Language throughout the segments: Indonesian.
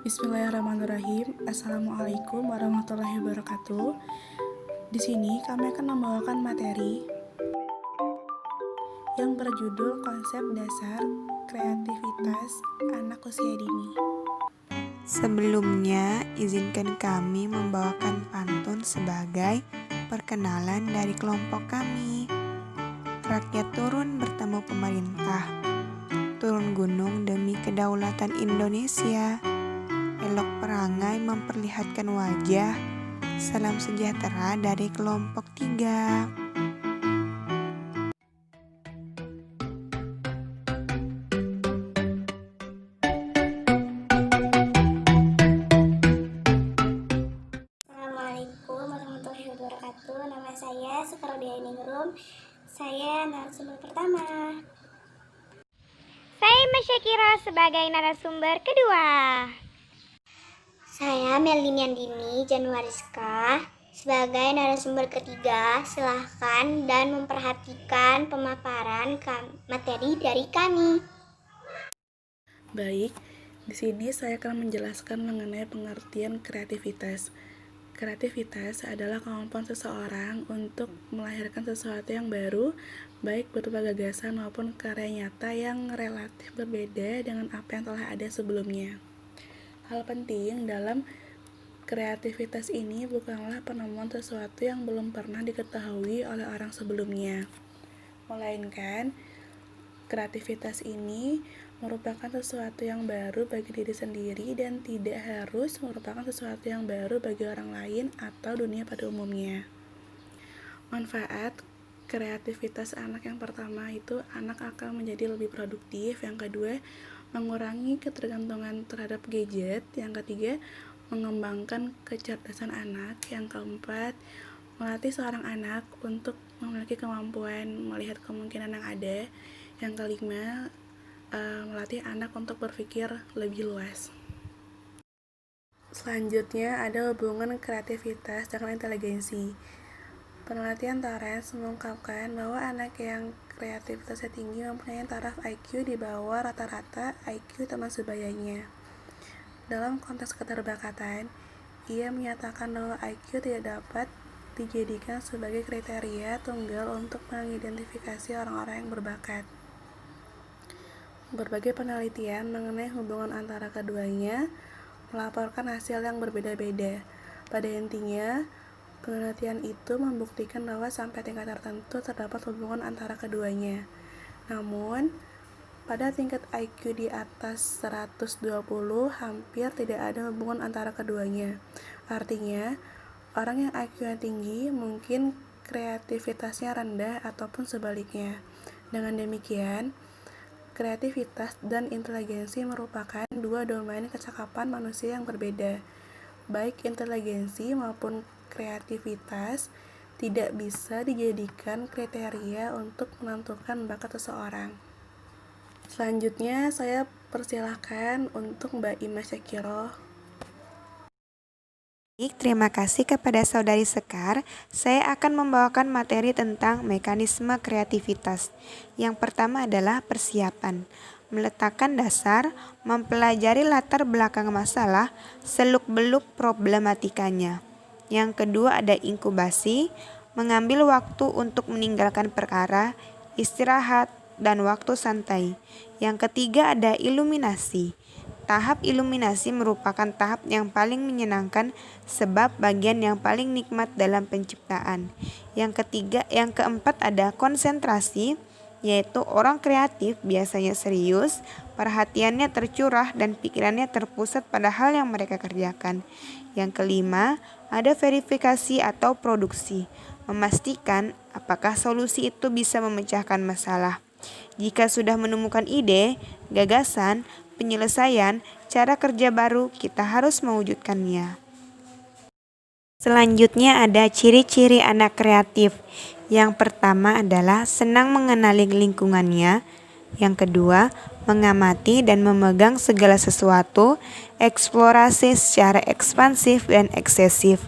Bismillahirrahmanirrahim. Assalamualaikum warahmatullahi wabarakatuh. Di sini kami akan membawakan materi yang berjudul Konsep Dasar Kreativitas Anak Usia Dini. Sebelumnya, izinkan kami membawakan pantun sebagai perkenalan dari kelompok kami. Rakyat turun bertemu pemerintah, turun gunung demi kedaulatan Indonesia. Elok perangai memperlihatkan wajah, salam sejahtera dari kelompok 3. Assalamualaikum warahmatullahi wabarakatuh. Nama saya Sukarodianingrum. Saya narasumber pertama. Saya Masyakira sebagai narasumber kedua. Saya Meliniandini Januariska sebagai narasumber ketiga. Silahkan dan memperhatikan pemaparan materi dari kami. Baik, di sini saya akan menjelaskan mengenai pengertian kreativitas. Kreativitas adalah kemampuan seseorang untuk melahirkan sesuatu yang baru, baik berupa gagasan maupun karya nyata yang relatif berbeda dengan apa yang telah ada sebelumnya. Hal penting dalam kreativitas ini bukanlah penemuan sesuatu yang belum pernah diketahui oleh orang sebelumnya, melainkan kreativitas ini merupakan sesuatu yang baru bagi diri sendiri dan tidak harus merupakan sesuatu yang baru bagi orang lain atau dunia pada umumnya. Manfaat kreativitas anak yang pertama itu anak akan menjadi lebih produktif, yang kedua mengurangi ketergantungan terhadap gadget, yang ketiga mengembangkan kecerdasan anak, yang keempat melatih seorang anak untuk memiliki kemampuan melihat kemungkinan yang ada, yang kelima melatih anak untuk berpikir lebih luas. Selanjutnya ada hubungan kreativitas dengan inteligensi. Penelitian Torrance mengungkapkan bahwa anak yang kreativitasnya tinggi mempunyai taraf IQ di bawah rata-rata IQ teman sebayanya. Dalam konteks keterbakatan, ia menyatakan bahwa IQ tidak dapat dijadikan sebagai kriteria tunggal untuk mengidentifikasi orang-orang yang berbakat. Berbagai penelitian mengenai hubungan antara keduanya melaporkan hasil yang berbeda-beda. Pada intinya, penelitian itu membuktikan bahwa sampai tingkat tertentu terdapat hubungan antara keduanya. Namun, pada tingkat IQ di atas 120, hampir tidak ada hubungan antara keduanya. Artinya, orang yang IQ-nya tinggi mungkin kreativitasnya rendah ataupun sebaliknya. Dengan demikian, kreativitas dan inteligensi merupakan dua domain kecakapan manusia yang berbeda. Baik inteligensi maupun kreativitas tidak bisa dijadikan kriteria untuk menentukan bakat seseorang. Selanjutnya saya persilahkan untuk Mbak Ima Syakiro. Terima kasih kepada Saudari Sekar. Saya akan membawakan materi tentang mekanisme kreativitas. Yang pertama adalah persiapan, meletakkan dasar, mempelajari latar belakang masalah, seluk-beluk problematikanya. Yang kedua ada inkubasi, mengambil waktu untuk meninggalkan perkara, istirahat, dan waktu santai. Yang ketiga ada iluminasi. Tahap iluminasi merupakan tahap yang paling menyenangkan sebab bagian yang paling nikmat dalam penciptaan. Yang keempat ada konsentrasi, yaitu orang kreatif biasanya serius, perhatiannya tercurah dan pikirannya terpusat pada hal yang mereka kerjakan. Yang kelima ada verifikasi atau produksi, memastikan apakah solusi itu bisa memecahkan masalah. Jika sudah menemukan ide, gagasan, penyelesaian, cara kerja baru, kita harus mewujudkannya. Selanjutnya ada ciri-ciri anak kreatif. Yang pertama adalah senang mengenali lingkungannya. Yang kedua, mengamati dan memegang segala sesuatu, eksplorasi secara ekspansif dan eksesif.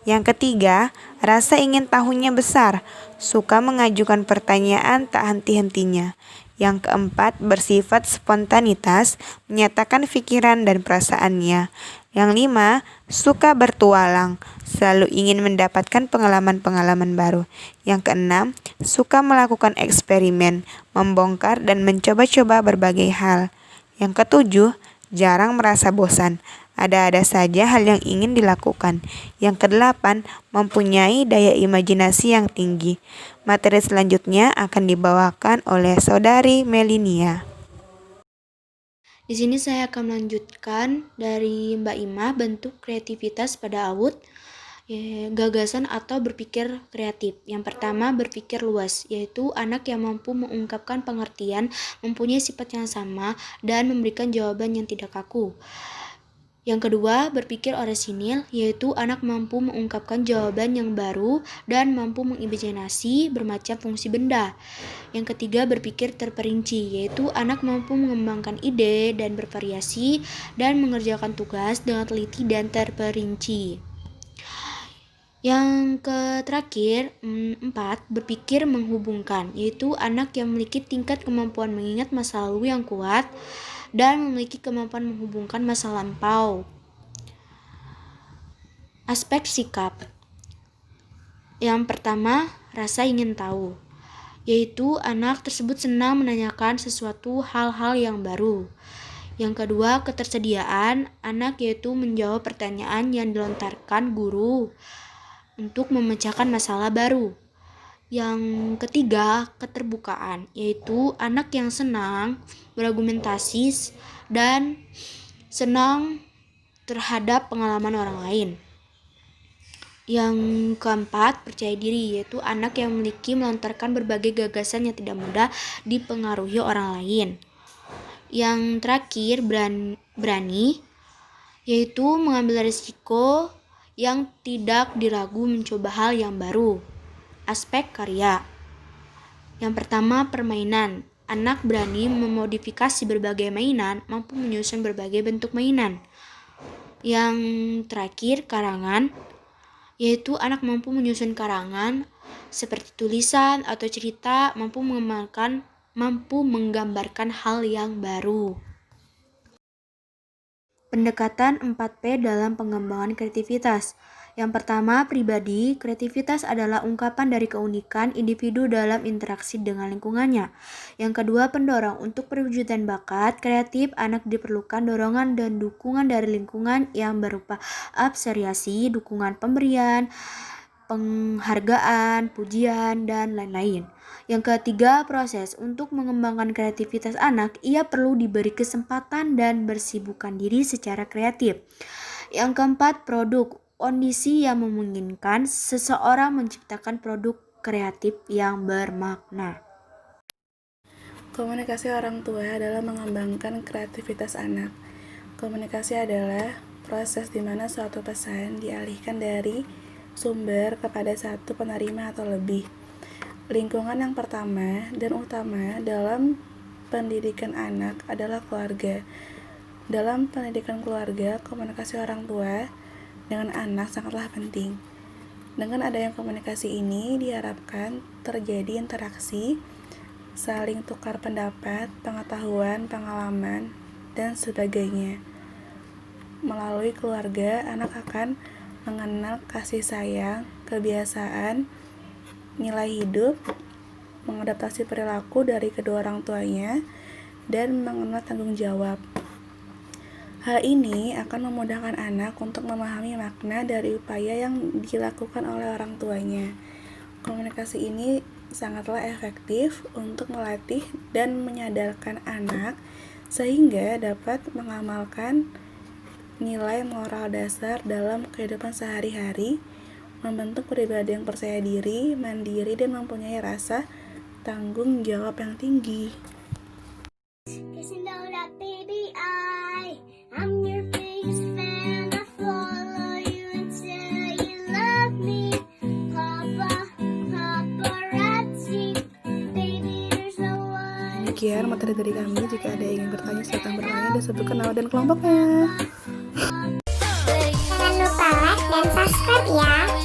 Yang ketiga, rasa ingin tahunya besar, suka mengajukan pertanyaan tak henti-hentinya. Yang keempat, bersifat spontanitas, menyatakan pikiran dan perasaannya. Yang lima, suka bertualang, selalu ingin mendapatkan pengalaman-pengalaman baru. Yang keenam, suka melakukan eksperimen, membongkar dan mencoba-coba berbagai hal. Yang ketujuh, jarang merasa bosan, ada-ada saja hal yang ingin dilakukan. Yang kedelapan, mempunyai daya imajinasi yang tinggi. Materi selanjutnya akan dibawakan oleh saudari Melinia. Di sini saya akan melanjutkan dari Mbak Ima, bentuk kreativitas pada AUD, gagasan atau berpikir kreatif. Yang pertama, berpikir luas, yaitu anak yang mampu mengungkapkan pengertian, mempunyai sifat yang sama, dan memberikan jawaban yang tidak kaku. Yang kedua, berpikir orisinil, yaitu anak mampu mengungkapkan jawaban yang baru dan mampu mengimajinasi bermacam fungsi benda. Yang ketiga, berpikir terperinci, yaitu anak mampu mengembangkan ide dan bervariasi dan mengerjakan tugas dengan teliti dan terperinci. Yang terakhir, 4, berpikir menghubungkan, yaitu anak yang memiliki tingkat kemampuan mengingat masa lalu yang kuat dan memiliki kemampuan menghubungkan masa lampau. Aspek sikap. Yang pertama, rasa ingin tahu, yaitu anak tersebut senang menanyakan sesuatu hal-hal yang baru. Yang kedua, ketersediaan anak, yaitu menjawab pertanyaan yang dilontarkan guru untuk memecahkan masalah baru. Yang ketiga, keterbukaan, yaitu anak yang senang berargumentasi dan senang terhadap pengalaman orang lain. Yang keempat, percaya diri, yaitu anak yang memiliki melontarkan berbagai gagasan yang tidak mudah dipengaruhi orang lain. Yang terakhir, berani, yaitu mengambil risiko yang tidak diragu mencoba hal yang baru. Aspek karya. Yang pertama, permainan. Anak berani memodifikasi berbagai mainan, mampu menyusun berbagai bentuk mainan. Yang terakhir, karangan, yaitu anak mampu menyusun karangan seperti tulisan atau cerita, mampu menggambarkan hal yang baru. Pendekatan 4P dalam pengembangan kreativitas. Yang pertama, pribadi. Kreativitas adalah ungkapan dari keunikan individu dalam interaksi dengan lingkungannya. Yang kedua, pendorong. Untuk perwujudan bakat kreatif, anak diperlukan dorongan dan dukungan dari lingkungan yang berupa apresiasi, dukungan pemberian, penghargaan, pujian, dan lain-lain. Yang ketiga, proses. Untuk mengembangkan kreativitas anak, ia perlu diberi kesempatan dan bersibukkan diri secara kreatif. Yang keempat, produk. Kondisi yang memungkinkan seseorang menciptakan produk kreatif yang bermakna. Komunikasi orang tua adalah mengembangkan kreativitas anak. Komunikasi adalah proses di mana suatu pesan dialihkan dari sumber kepada satu penerima atau lebih. Lingkungan yang pertama dan utama dalam pendidikan anak adalah keluarga. Dalam pendidikan keluarga, komunikasi orang tua dengan anak sangatlah penting. Dengan adanya komunikasi ini diharapkan terjadi interaksi, saling tukar pendapat, pengetahuan, pengalaman, dan sebagainya. Melalui keluarga, anak akan mengenal kasih sayang, kebiasaan, nilai hidup, mengadaptasi perilaku dari kedua orang tuanya, dan mengenal tanggung jawab. Hal ini akan memudahkan anak untuk memahami makna dari upaya yang dilakukan oleh orang tuanya. Komunikasi ini sangatlah efektif untuk melatih dan menyadarkan anak sehingga dapat mengamalkan nilai moral dasar dalam kehidupan sehari-hari, membentuk pribadi yang percaya diri, mandiri, dan mempunyai rasa tanggung jawab yang tinggi. Demikian materi dari kami. Jika ada yang ingin bertanya, silakan bertanya dan sebutkan nama dan kelompoknya. Jangan lupa like dan subscribe ya.